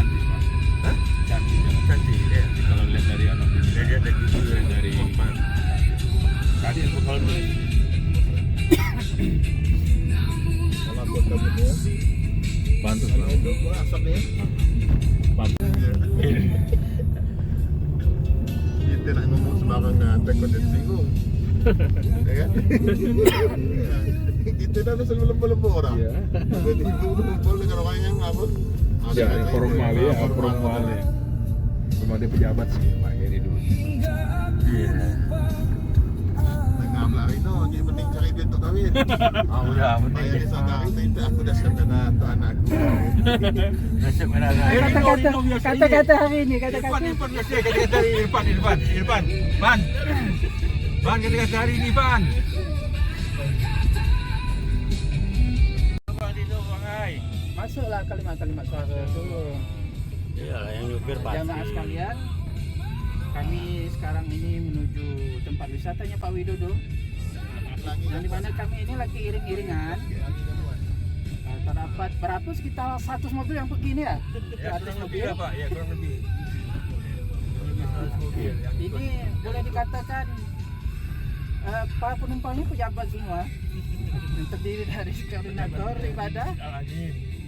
cantik Pak. Hah? Cantik ya. Cantik ya. Kalau lihat dari anak Lihat dari itu dari tadi aku kalau kalau aku tahu itu bantu itu asap nih. Kita nak ngomong sembarang takut tersinggung. Ya kan? Kita dah selalu lembu-lembu orang. Iya. Tiba-tiba ngumpul dengan orang yang apa? Ya, formal ya, formal ya. Cuma dia pejabat sih Pak Heri dulu. Iya. Tengah belakang itu, jadi penting cari duit untuk kawin. Ah udah, Saya disadari itu aku dah siap dana untuk anakku. Nasib anak. Kata-kata hari ini, kata-kata. Irfan biasa kata-kata hari ini Irfan. Ban kata-kata hari ini Ban. Bang Dino Bang Ai. Masuklah kalimat-kalimat suara dulu. Iyalah yang nyupir Jamaah sekalian, kami sekarang ini menuju tempat wisatanya Pak Widodo. Yang dimana kami ini lagi iring-iringan. Terdapat berapa sekitar 100 mobil yang begini ya? 100 mobil. Ya Pak, ya kurang lebih. Kurang lebih 100 mobil. Ini boleh dikatakan para penumpangnya pejabat semua. Yang terdiri dari koordinator ibadah,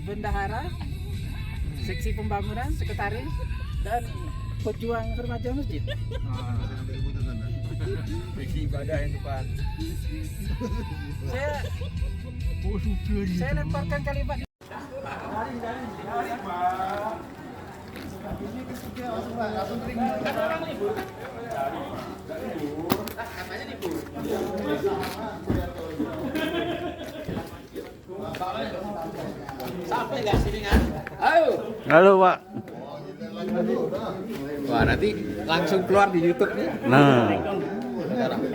bendahara, seksi pembangunan, sekretaris, dan pejuang remaja masjid. Seksi ibadah yang depan. Saya lemparkan kalimat. Sampai nggak sini kan? Ayo. Halo Pak. Wah nanti langsung keluar di YouTube nih. Nah,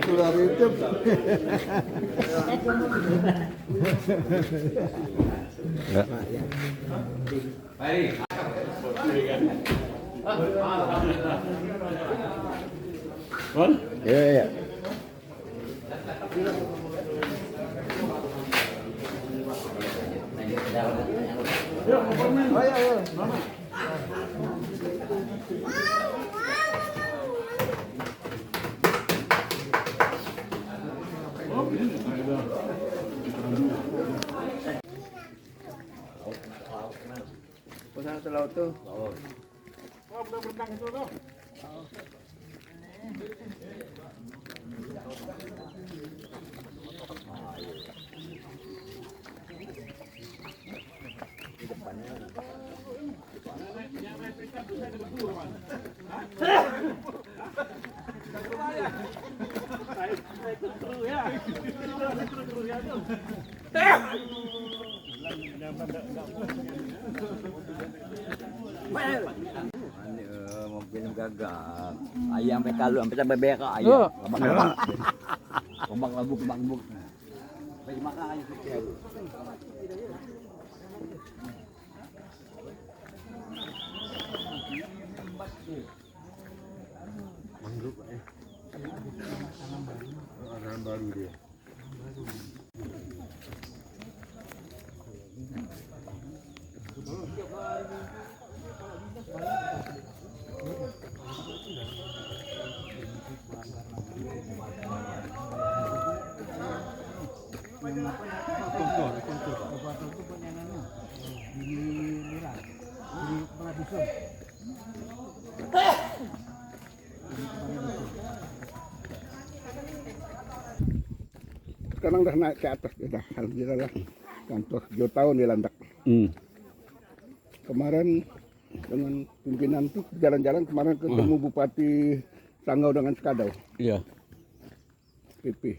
Keluar YouTube. enggak. Iya, iya. Pesawat laut tuh. Mobil gagal. Ayam sampai kalu sampai berak ayam. Kembang labuk. Bagi makan ayam kecil. Tangan baru dia. Sekarang udah naik ke atas, udah alhamdulillah lah. Kantor 2 tahun di Landak. Kemarin dengan pimpinan tuh jalan-jalan kemarin ketemu Bupati Sanggau dengan Skadau. Iya. PP.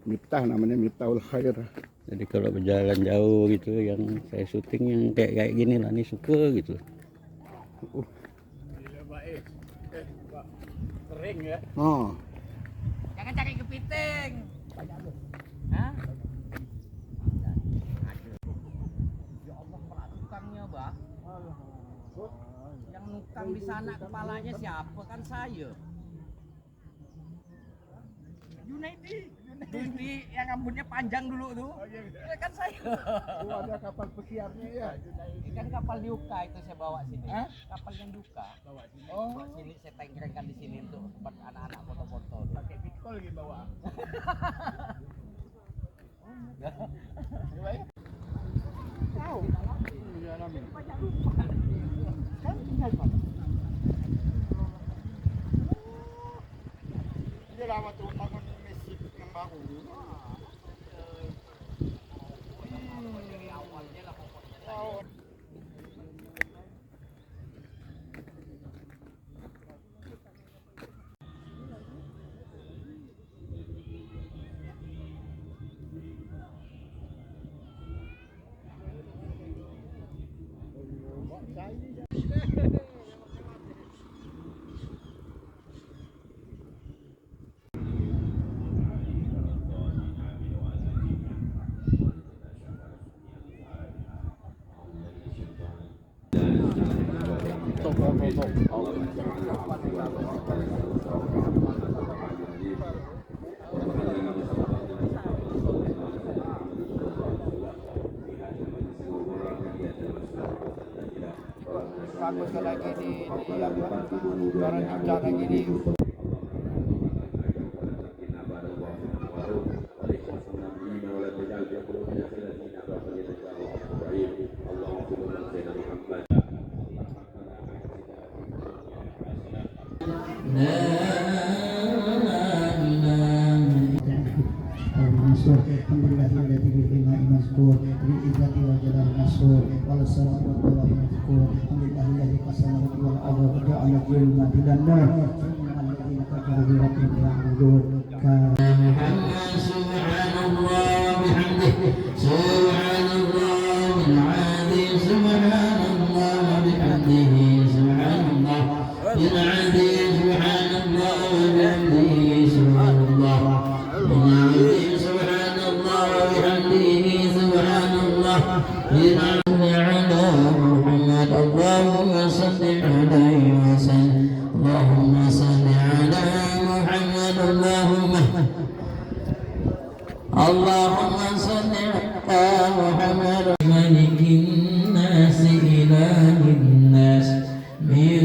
Miftah namanya, Miftahul Khair. Jadi kalau berjalan jauh gitu yang saya syuting yang kayak gini lah nih suka gitu. Kering ya. Oh. Jangan cari kepiting. Hah? Ya Allah, tukangnya, Bah. Yang nukang di sana kepalanya siapa? Kan saya. Junaidi. Dunti yang rambutnya panjang dulu tuh. Ya kan saya. Oh, ada kapal pesiarnya ya. Ini kan kapal Duka itu saya bawa sini. Hah? Kapal yang Duka. Oh, Bawa sini saya tenggerekkan di sini untuk tempat anak-anak foto-foto. pakai pikol lagi bawa. Dia lama tuh bangun masjid yang baru. Bagus lagi di barang cara gini. اللهم صل على محمد ملك الناس إله الناس من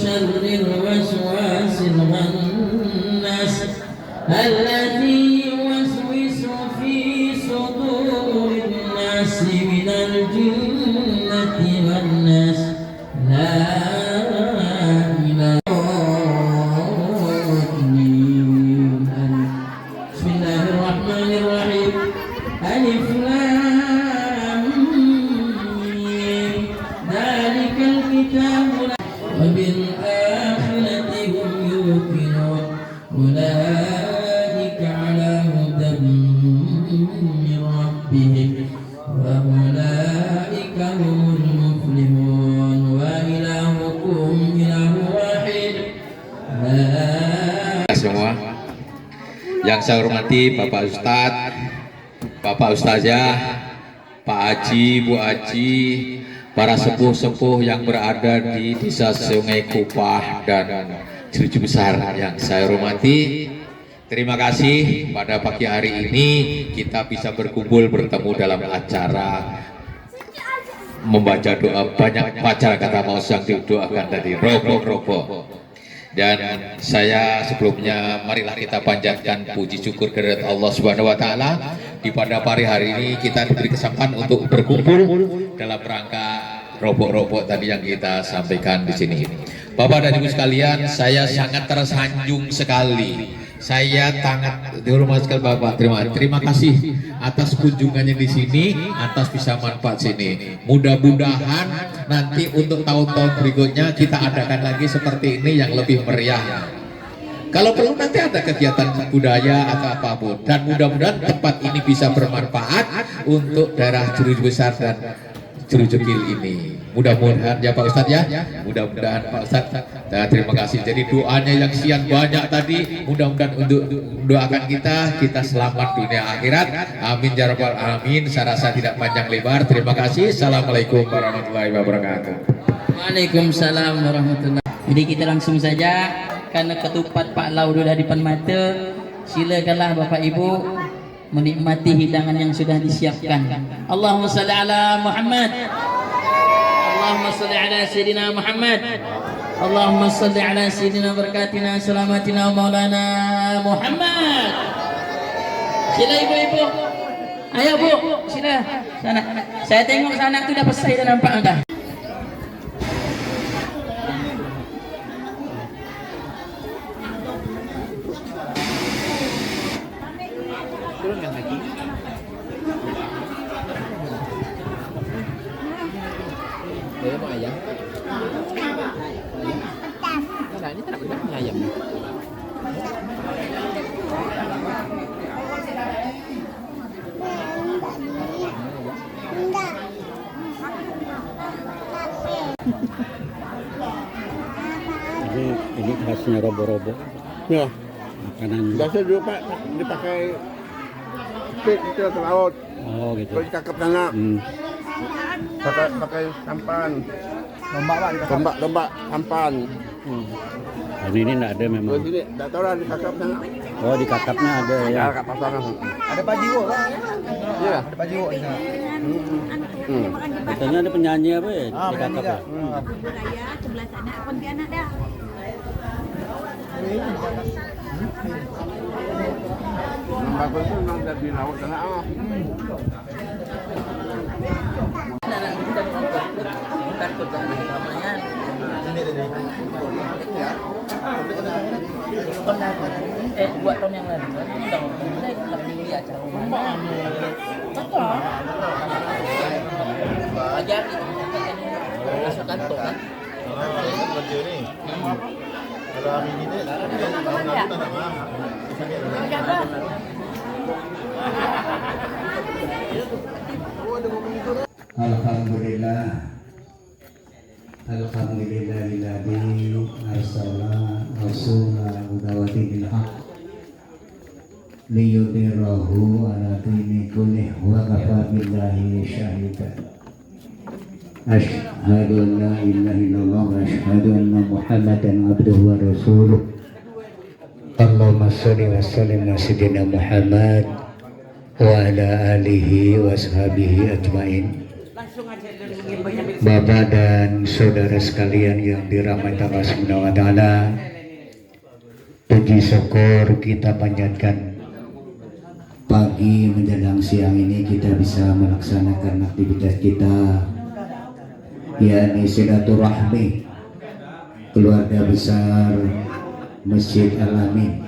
شر الوسواس الخناس الذي يوسوس في صدور الناس من الجنة والناس لا إله ألف لام ميم ذلك الكتاب وبالآخرة هم يوقنون أولئك على هدى من ربهم وأولئك هم المفلحون وإلهكم إله واحد semua yang saya hormati Bapak Ustadz, Bapak Ustazah, Pak Haji, Bu Haji, para sepuh-sepuh yang berada di Desa Sungai Kupah dan Jeruju Besar yang saya hormati. Terima kasih pada pagi hari ini kita bisa berkumpul bertemu dalam acara membaca doa, banyak baca kata maus yang didoakan tadi, robo-robo. Dan saya sebelumnya marilah kita panjatkan puji syukur kehadirat Allah Subhanahu wa taala di pada pagi hari ini kita diberi kesempatan untuk berkumpul dalam rangka robok-robok tadi yang kita sampaikan di sini. Bapak dan Ibu sekalian, saya sangat tersanjung sekali. Saya sangat dihormati sekali Bapak. Terima kasih atas kunjungannya di sini, atas bisa manfaat sini. Mudah-mudahan nanti untuk tahun-tahun berikutnya kita adakan lagi seperti ini yang lebih meriah. Kalau perlu nanti ada kegiatan budaya atau apapun, dan mudah-mudahan tempat ini bisa bermanfaat untuk daerah Jeruju Besar dan Jeruju Kil ini. Mudah-mudahan ya Pak Ustadz ya, mudah-mudahan Pak Ustadz. Nah, terima kasih. Jadi doanya yang sekian banyak tadi, mudah-mudahan untuk doakan kita selamat dunia akhirat. Amin ya rabbal alamin. Saya rasa tidak panjang lebar. Terima kasih. Assalamualaikum warahmatullahi wabarakatuh. Waalaikumsalam warahmatullahi wabarakatuh. Jadi kita langsung saja, karena ketupat Pak Lau sudah di depan mata, silakanlah Bapak Ibu menikmati hidangan yang sudah disiapkan. Allahumma salli ala Muhammad. Allahumma salli ala Sayyidina Muhammad. Allahumma salli ala Sayyidina berkatina selamatina maulana Muhammad. Sila ibu-ibu. Ayo Bu, sila. Sana. Saya tengok sana tu dah pesai dah, nampak dah. Turunkan lagi. Dia mau ayam. Nah, ini tak boleh punya ayam. Ini khasnya robo-robo Ya, makanan. biasa dulu Pak dipakai stick itu ke laut. Oh gitu. Terus cakep sana. Pakai sampan. Tombak sampan. Dan ini enggak ada memang. Terus ini tak tahu lah dikakap sana. Oh di kakapnya ada ya. Kakap pasangan. Ada pajiwo kan? Iya. Ada pajiwo di sana. Katanya ada penyanyi apa ya? Di kakap ya. Budaya sebelah sana Pontianak dah. Yang bagus itu memang dari laut sana. Buat tahun yang lalu lebih acara mana? Ajar masuk kantor kan? Alhamdulillah. Alhamdulillahilladzi arsala rasulahu bil haqq liyudhhirahu ala dini kullih wa kafa billahi shahida. Asyhadu an la ilaha illallah wa asyhadu anna Muhammadan abduhu wa rasuluh. Allahumma shalli wa sallim ala sayyidina Muhammad wa ala alihi wa sahbihi ajmain. Bapak dan saudara sekalian yang dirahmati Allah Subhanahu wa taala, puji syukur kita panjatkan pagi menjelang siang ini kita bisa melaksanakan aktivitas kita, yakni silaturahmi keluarga besar Masjid Al-Amin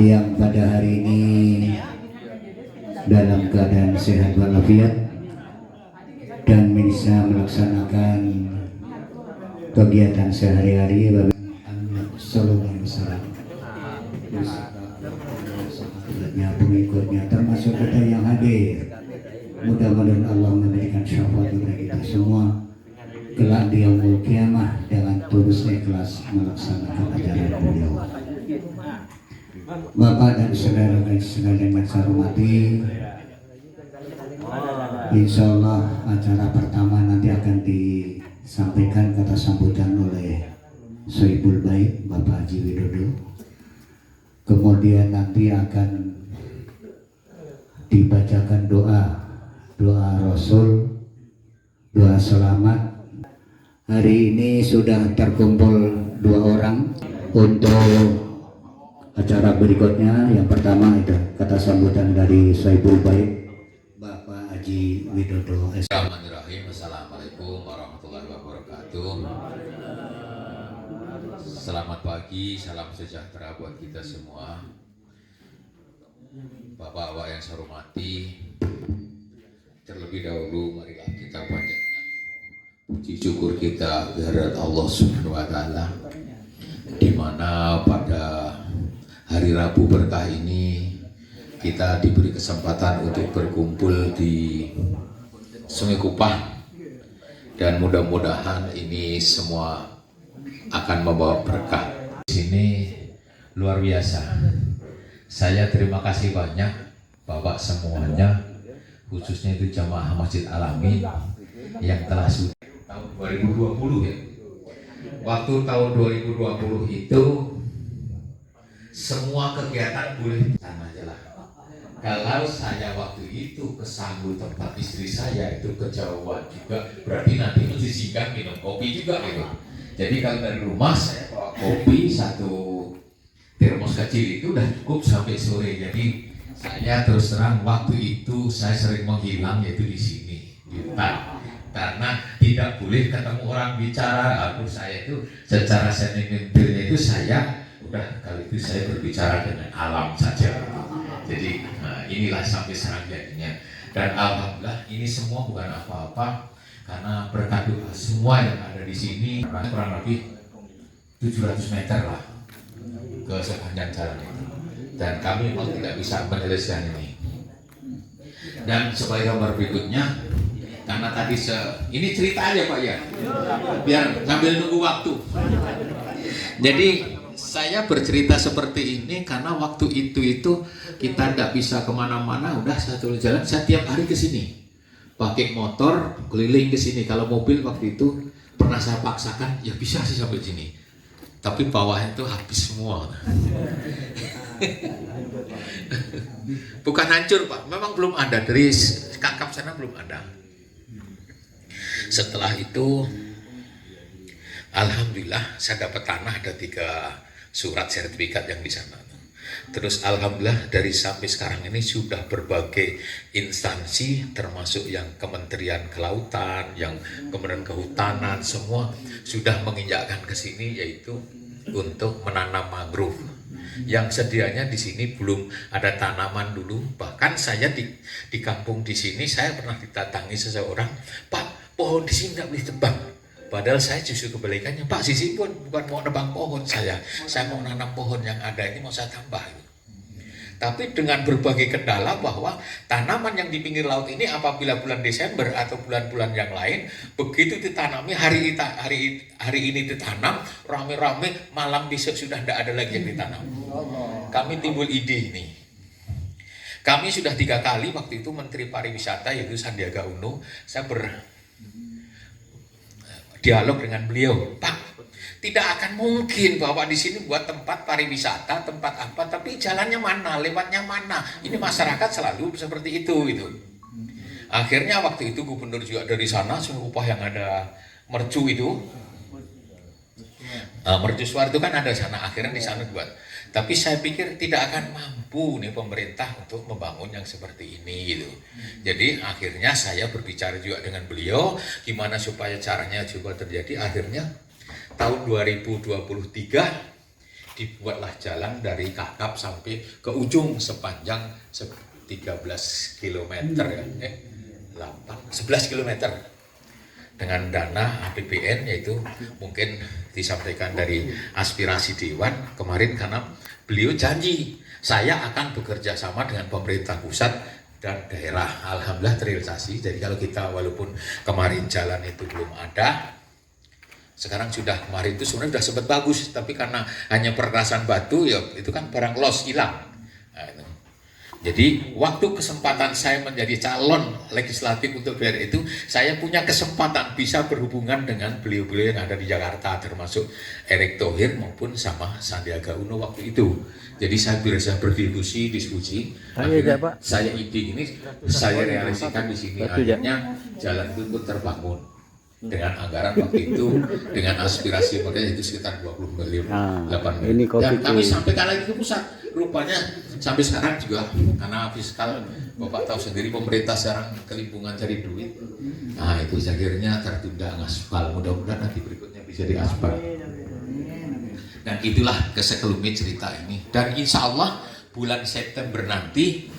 yang pada hari ini dalam keadaan sehat walafiat dan bisa melaksanakan kegiatan sehari-hari. Sallallahu alaihi wasallam pengikutnya termasuk kita yang hadir, mudah-mudahan Allah memberikan syafaat kepada kita semua kelak di yaumul kiamah dengan tulus ikhlas melaksanakan ajaran beliau. Bapak dan saudara yang saya hormati, insya Allah acara pertama nanti akan disampaikan kata sambutan oleh Sohibul Bait Bapak Haji Widodo. Kemudian nanti akan dibacakan doa Rasul, doa selamat. Hari ini sudah terkumpul 2 orang untuk acara berikutnya. Yang pertama itu kata sambutan dari Sohibul Bait Bapak Haji Widodo. Bismillahirrahmanirrahim. Assalamualaikum warahmatullahi wabarakatuh. Selamat pagi, salam sejahtera buat kita semua. Bapak-bapak yang saya hormati, terlebih dahulu marilah kita panjatkan puji syukur kita kehadirat Allah Subhanahu wa taala, di mana pada hari Rabu berkah ini kita diberi kesempatan untuk berkumpul di Sungai Kupah, dan mudah-mudahan ini semua akan membawa berkah. Di sini luar biasa. Saya terima kasih banyak Bapak semuanya, khususnya itu jamaah Masjid Al-Amin yang telah sudah tahun 2020 ya. Waktu tahun 2020 itu semua kegiatan boleh sama aja lah. Kalau saya waktu itu ke Sangu tempat istri saya itu kejauhan juga, berarti nanti mesti singgah minum kopi juga gitu. Jadi kalau dari rumah saya bawa kopi 1 termos kecil itu udah cukup sampai sore. Jadi saya terus terang waktu itu saya sering menghilang yaitu di sini di hutan, karena tidak boleh ketemu orang bicara. Aku saya itu secara sentimentalnya itu saya udah kali itu saya berbicara dengan alam saja. Jadi inilah sampai sekarang jadinya. Dan alhamdulillah ini semua bukan apa-apa karena berkat doa semua yang ada di sini kurang lebih 700 meter lah ke sepanjang jalan itu. Dan kami memang tidak bisa menyelesaikan ini. Dan sebagai gambar berikutnya, karena tadi ini cerita aja Pak ya, biar sambil nunggu waktu. Jadi saya bercerita seperti ini karena waktu itu kita tidak bisa kemana-mana, udah satu jalan. Saya tiap hari ke sini, pakai motor keliling ke sini. Kalau mobil waktu itu pernah saya paksakan, ya bisa sih sampai sini. Tapi bawahnya itu habis semua. Bukan hancur Pak, memang belum ada dari kakap sana belum ada. Setelah itu, alhamdulillah saya dapat tanah, ada 3 surat sertifikat yang di sana. Terus alhamdulillah dari sampai sekarang ini sudah berbagai instansi termasuk yang Kementerian Kelautan, yang Kementerian Kehutanan semua sudah menginjakkan ke sini yaitu untuk menanam mangrove. Yang sedianya di sini belum ada tanaman dulu. Bahkan saya di kampung di sini saya pernah didatangi seseorang, Pak, pohon di sini nggak boleh tebang. Padahal saya justru kebalikannya, Pak, sisi pun bukan mau nebang pohon saya mau nanam pohon yang ada ini mau saya tambah. Tapi dengan berbagai kendala bahwa tanaman yang di pinggir laut ini apabila bulan Desember atau bulan-bulan yang lain begitu ditanami hari ini ditanam rame-rame, malam besok sudah tidak ada lagi yang ditanam. Kami timbul ide ini. Kami sudah 3 kali waktu itu Menteri Pariwisata yaitu Sandiaga Uno, saya dialog dengan beliau, Pak, tidak akan mungkin bahwa di sini buat tempat pariwisata, tempat apa, tapi jalannya mana, lewatnya mana? Ini masyarakat selalu seperti itu, gitu. Akhirnya waktu itu gubernur juga dari sana, upah yang ada mercu itu, mercusuar itu kan ada di sana, akhirnya di sana buat. Tapi saya pikir tidak akan mampu nih pemerintah untuk membangun yang seperti ini gitu. Jadi akhirnya saya berbicara juga dengan beliau gimana supaya caranya juga terjadi. Akhirnya tahun 2023 dibuatlah jalan dari Kakap sampai ke ujung sepanjang 13 km ya. 11 km. Dengan dana APBN yaitu mungkin disampaikan dari aspirasi Dewan kemarin karena beliau janji saya akan bekerja sama dengan pemerintah pusat dan daerah. Alhamdulillah terrealisasi. Jadi kalau kita walaupun kemarin jalan itu belum ada, sekarang sudah kemarin itu sebenarnya sudah sempat bagus, tapi karena hanya perkasan batu ya itu kan barang los hilang. Nah, itu. Jadi waktu kesempatan saya menjadi calon legislatif untuk daerah itu, saya punya kesempatan bisa berhubungan dengan beliau-beliau yang ada di Jakarta, termasuk Erick Thohir maupun sama Sandiaga Uno waktu itu. Jadi saya bisa diskusi. Akhirnya saya ide ini saya realisasikan di sini. Akhirnya jalan itu pun terbangun dengan anggaran waktu itu dengan aspirasi mereka itu sekitar 20 miliar 8 miliar. Dan kami sampaikan lagi ke pusat. Rupanya sampai sekarang juga karena fiskal Bapak tahu sendiri pemerintah sekarang kelimpungan cari duit. Nah itu akhirnya tertunda ngaspal. Mudah-mudahan nanti berikutnya bisa diaspal. Dan itulah kesekelumit cerita ini. Dan insya Allah bulan September nanti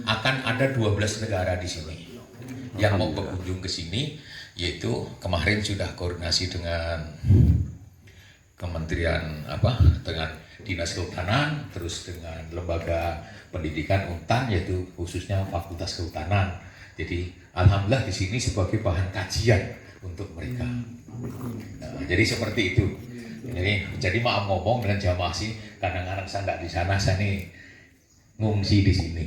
akan ada 12 negara di sini yang mau berkunjung ke sini, yaitu kemarin sudah koordinasi dengan Kementerian dengan Dinas Kehutanan, terus dengan lembaga pendidikan Untan, yaitu khususnya Fakultas Kehutanan. Jadi alhamdulillah di sini sebagai bahan kajian untuk mereka. Nah, jadi seperti itu. Jadi maaf ngomong dengan jamaah sih, kadang-kadang saya nggak di sana, saya nih ngungsi di sini.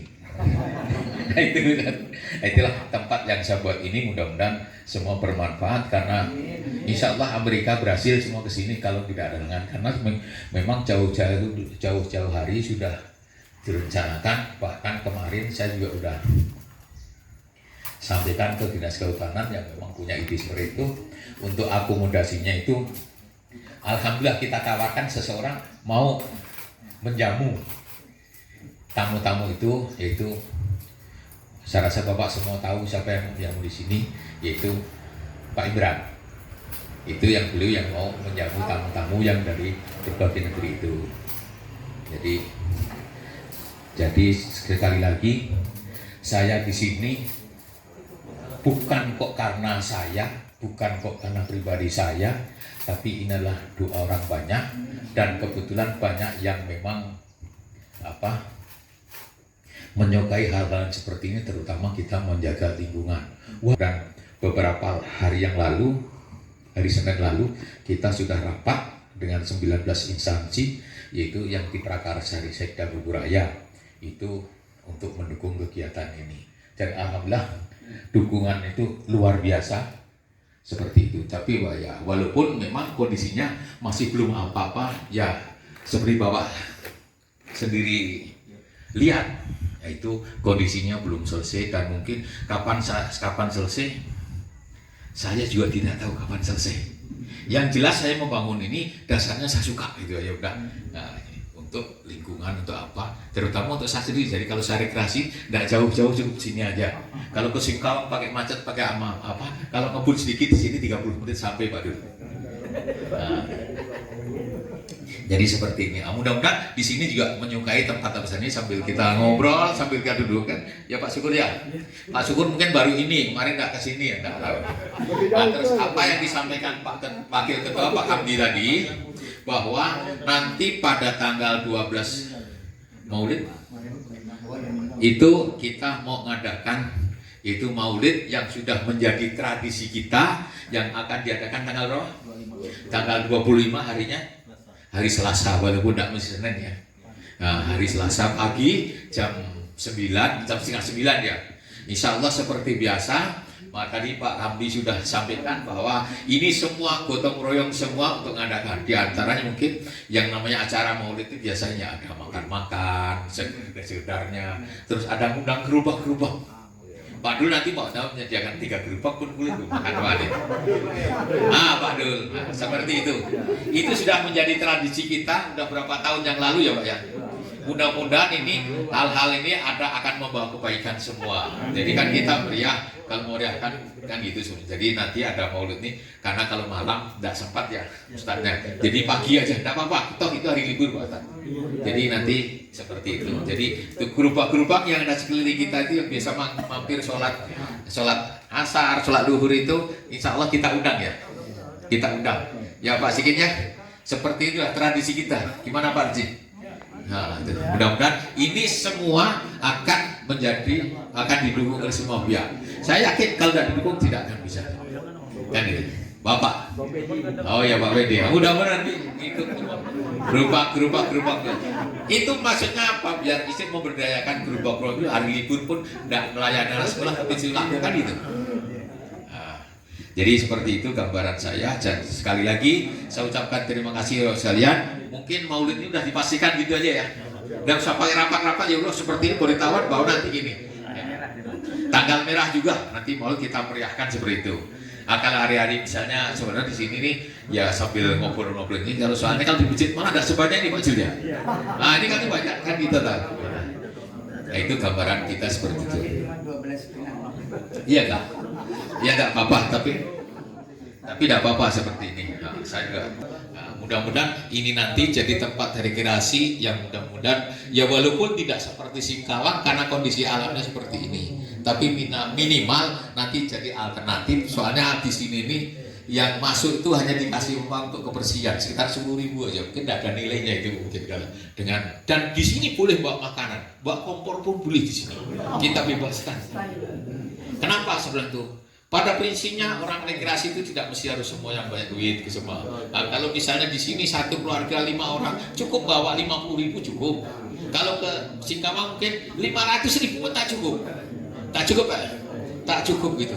Itulah tempat yang saya buat ini, mudah-mudahan semua bermanfaat karena insya Allah Amerika berhasil semua kesini kalau tidak ada lengan, karena memang jauh-jauh hari sudah direncanakan. Bahkan kemarin saya juga sudah sampaikan ke Dinas Kehutanan yang memang punya ide seperti itu. Untuk akomodasinya itu alhamdulillah kita tawarkan seseorang mau menjamu tamu-tamu itu, yaitu saya rasa Bapak semua tahu siapa yang menjamu di sini, yaitu Pak Imran. Itu yang beliau yang mau menjamu tamu-tamu yang dari berbagai negeri itu. Jadi sekali lagi saya di sini bukan kok karena saya, bukan kok karena pribadi saya, tapi ini adalah doa orang banyak, dan kebetulan banyak yang memang menyukai hal-hal seperti ini, terutama kita menjaga lingkungan. Dan beberapa hari yang lalu, hari Senin lalu, kita sudah rapat dengan 19 instansi, yaitu yang diprakarsari Sekda Buburaya, itu untuk mendukung kegiatan ini. Dan alhamdulillah dukungan itu luar biasa seperti itu. Tapi ya walaupun memang kondisinya masih belum apa-apa, ya seperti Bapak sendiri lihat, yaitu kondisinya belum selesai, dan mungkin kapan selesai saya juga tidak tahu kapan selesai. Yang jelas saya membangun ini dasarnya saya suka gitu ya udah. Nah, untuk lingkungan, untuk apa, terutama untuk saya sendiri. Jadi kalau saya rekreasi tidak jauh-jauh, cukup sini aja. Kalau ke Singkawang pakai macet, pakai apa, kalau ngebut sedikit di sini 30 menit sampai Pak Dul. Nah, jadi seperti ini. Mudah-mudahan di sini juga menyukai tempat ini sambil kita ngobrol, sambil kita duduk kan. Ya Pak Syukur ya. Pak Syukur mungkin baru ini, kemarin nggak kesini ya, nggak tahu. Nah, terus apa yang disampaikan Pak Wakil Ketua Pak Hamdi tadi, bahwa nanti pada tanggal 12 Maulid itu kita mau ngadakan itu Maulid yang sudah menjadi tradisi kita, yang akan diadakan tanggal 25 harinya. Hari Selasa, walaupun tidak mesti Senin ya. Nah, hari Selasa pagi jam 9, jam setengah 9 ya. Insya Allah seperti biasa. Maka tadi Pak Hamdi sudah sampaikan bahwa ini semua gotong royong semua untuk mengadakan. Di antaranya mungkin yang namanya acara Maulid itu biasanya ada makan-makan, sekedarnya, terus ada undang gerobak-gerobak. Pak Dul nanti mau menyediakan 3 gerobak pun boleh tuh makan Maulid. Pak Dul, nah, seperti itu. Itu sudah menjadi tradisi kita sudah berapa tahun yang lalu ya Pak ya. Mudah-mudahan ini hal-hal ini akan membawa kebaikan semua. Jadi kan kita meriah, kalau mau meriah kan gitu sebenarnya. Jadi nanti ada Maulid nih, karena kalau malam tidak sempat ya Ustaznya. Jadi pagi aja, tidak apa-apa. Toh itu hari libur Pak Ustaz. Jadi nanti seperti itu. Jadi gerobak-gerobak yang ada sekeliling kita itu yang biasa mampir sholat asar, sholat duhur itu, insya Allah kita undang ya. Kita undang. Ya Pak Sikin ya. Seperti itulah tradisi kita. Gimana Pak Haji? Nah, mudah-mudahan ini semua akan didukung oleh semua pihak. Saya yakin kalau tidak didukung tidak akan bisa. Kan itu, Bapak. Oh ya Pak Wede. Mudah-mudahan ikut gerobak. Itu maksudnya apa? Biar istri memberdayakan gerobak itu hari libur pun tidak melayani anak sekolah, tapi silakan itu. Jadi seperti itu gambaran saya, dan sekali lagi saya ucapkan terima kasih sekalian. Mungkin Maulid ini sudah dipastikan gitu aja ya. Dan usah pakai rapat-rapat ya Allah, seperti ini boleh tawar bahwa nanti gini. Tanggal merah juga nanti Maulid kita meriahkan seperti itu. Kalau hari-hari misalnya sebenarnya di sini nih ya sambil ngobrol-ngobrol ini, kalau soalnya kalau di masjid mana ada sebanyak ini Pak Jul ya. Nah ini kan banyak kan kita tahu. Nah itu gambaran kita seperti itu. Iya kak. Ya tidak apa-apa, tapi tidak apa-apa seperti ini. Nah, saya juga mudah-mudahan ini nanti jadi tempat rekreasi yang mudah-mudahan ya walaupun tidak seperti Singkawang karena kondisi alamnya seperti ini, tapi minimal nanti jadi alternatif. Soalnya di sini ini yang masuk itu hanya dikasih uang untuk kebersihan sekitar 10.000 aja, mungkin tidak ada nilainya itu mungkin kalau dengan, dan di sini boleh bawa makanan, bawa kompor pun boleh di sini, kita bebaskan. Kenapa sebenarnya itu? Pada prinsipnya orang rekreasi itu tidak mesti harus semua yang banyak duit ke semua. Nah, kalau misalnya di sini satu keluarga 5 orang cukup bawa 50.000 cukup. Kalau ke Singkawang mungkin 500.000 pun tak cukup. Tak cukup Pak? Tak cukup gitu.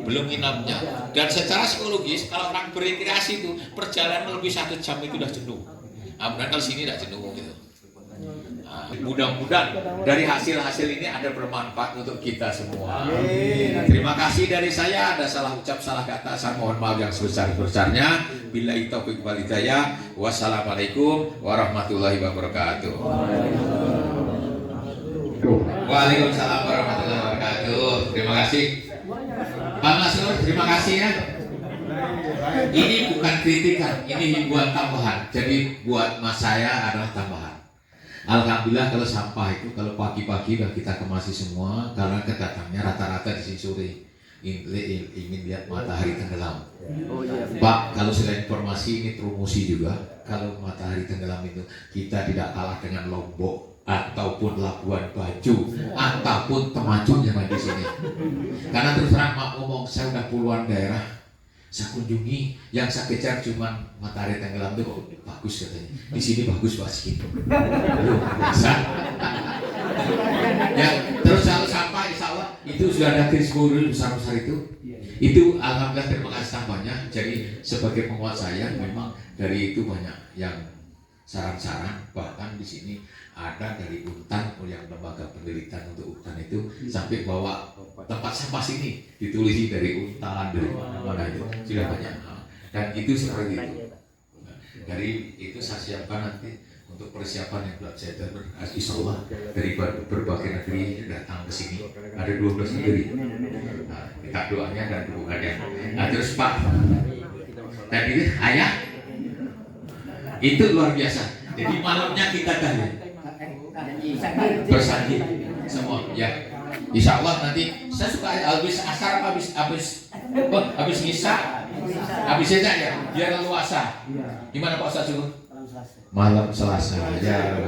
Belum inapnya. Dan secara psikologis kalau orang berrekreasi itu perjalanan lebih 1 jam itu udah jenuh. Nah, kalau sini tidak jenuh gitu. Nah, mudah-mudahan dari hasil-hasil ini ada bermanfaat untuk kita semua. Terima kasih dari saya. Ada salah ucap, salah kata, saya mohon maaf yang sebesar-besarnya. Billahi taufiq wal hidayah. Wassalamualaikum warahmatullahi wabarakatuh. Waalaikumsalam warahmatullahi wabarakatuh. Terima kasih Pak Masrur, terima kasih ya. Ini bukan kritikan, ini buat tambahan. Jadi buat mas saya adalah tambahan. Alhamdulillah kalau sampah itu kalau pagi-pagi udah kita kemasi semua karena kedatangnya rata-rata di sini sore ingin lihat matahari tenggelam. Pak, kalau selain informasi ini promosi juga. Kalau matahari tenggelam itu kita tidak kalah dengan Lombok ataupun Labuan Bajo ataupun Temajung yang ada di sini. Karena terus terang mak ngomong saya udah puluhan daerah saya kunjungi, yang saya kejar cuma matahari tenggelam itu kok bagus katanya. Di sini bagus Pak segitu. Biasa. Ya, terus kalau sampah insya Allah itu sudah ada garis boril besar-besar itu. Itu alhamdulillah terima kasih tambahnya. Jadi sebagai penguat saya memang dari itu banyak yang saran-saran, bahkan di sini ada dari Untan yang lembaga penelitian untuk hutan itu sampai bawa tempat sampah sini ditulis dari Untan dari mana itu sudah banyak. Dan itu seperti itu. Dari itu saya siapkan nanti untuk persiapan yang buat saya insya Allah dari berbagai negeri datang ke sini. Ada 12 negeri. Nah, minta doanya dan dukungannya. Nah terus Pak dan ini ayah itu luar biasa. Jadi malamnya kita tahu bersanding semua ya. Insya Allah nanti saya suka habis asar habis ngisa habis isya ya biar leluasa. Gimana Pak Ustaz suruh? Malam Selasa ya.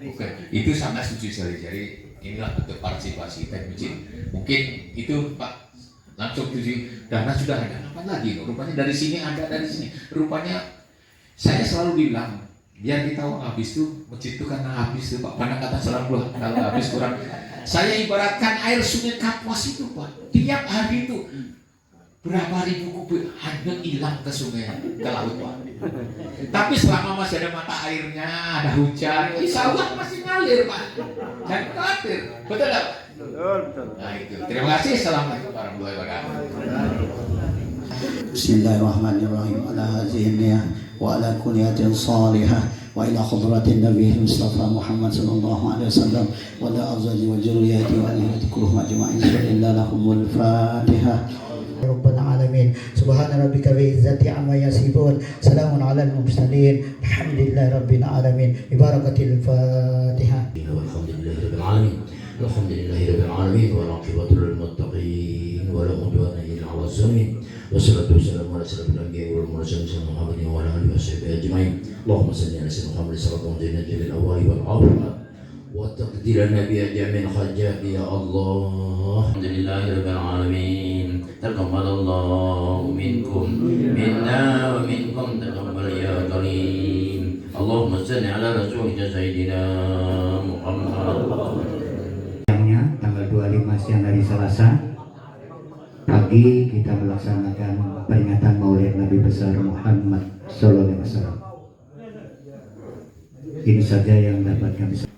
Oke, itu sangat setuju sekali. Jadi inilah bentuk partisipasi masjid. Mungkin itu Pak langsung tuju dana sudah ada apa lagi? Rupanya dari sini ada dari sini. Rupanya saya selalu bilang biar kita uang habis tuh masjid itu karena habis tuh Pak. Karena kata selalu kalau habis kurang. Saya ibaratkan air sungai Kapuas itu Pak. Tiap hari itu berapa ribu kubik hanya hilang ke sungai ke laut Pak. Tapi selama masih ada mata airnya, ada hujan, insya Allah masih ngalir Pak. Jangan khawatir, betul tak? Betul. Nah itu. Terima kasih. Assalamualaikum warahmatullahi wabarakatuh. Bismillahirrahmanirrahim. Ala hadhihi niyah wa ala kunyatin salihah wa ila hadratin Nabi Mustafa Muhammad sallallahu alaihi wasallam wa la azwaji wa dzurriyyati wa alihi kulluhum ajma'in. Lahumul Fatihah. Rabbana alamin. Subhana rabbika bi izzati amma yasifun. Salamun alal mursalin. Alhamdulillahi rabbil alamin. Bi barakatil Fatihah. Walhamdulillahi rabbil alamin. Alhamdulillahi rabbil alamin wal aqibatu lil muttaqin wa la udwana illa 'alal zalimin. Wassalatu wassalamu ala asyrafil anbiya'i wal mursalin Muhammadin wa ala alihi washabihi ajma'in. Allahumma shalli ala sayyidina Muhammad sallallahu alaihi wasallam bil awwali wal akhir wa taqdirana bi ajma'il hajjat ya Allah. Alhamdulillahi rabbil alamin. Taqabbalallahu minkum minna wa minkum taqabbal ya karim. Allahumma shalli ala rasulika sayyidina Muhammad. Tanggal 25 siang dari Selasa pagi kita melaksanakan peringatan Maulid Nabi besar Muhammad sallallahu alaihi wasallam. Ini saja yang dapat kami sampaikan.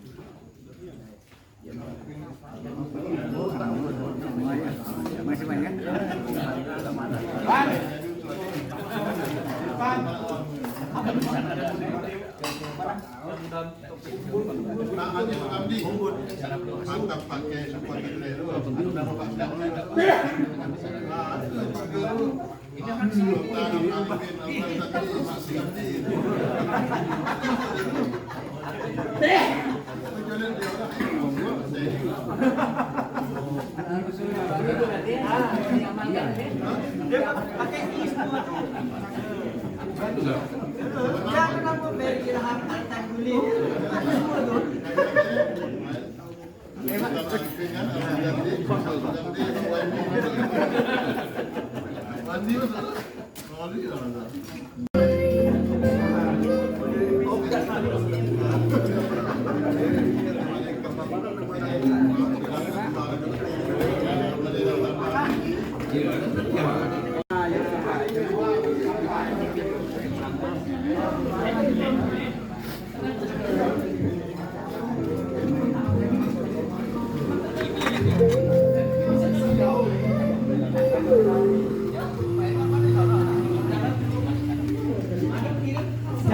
Mantap pakai support itu.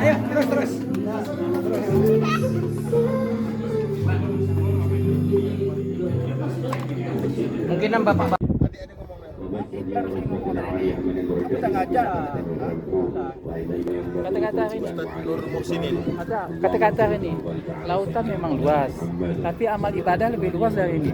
Ayo, terus. Mungkin nambah Pak. Kita ngajak. Kata-kata ini. Ada kata-kata ini. Lautan memang luas, tapi amal ibadah lebih luas dari ini.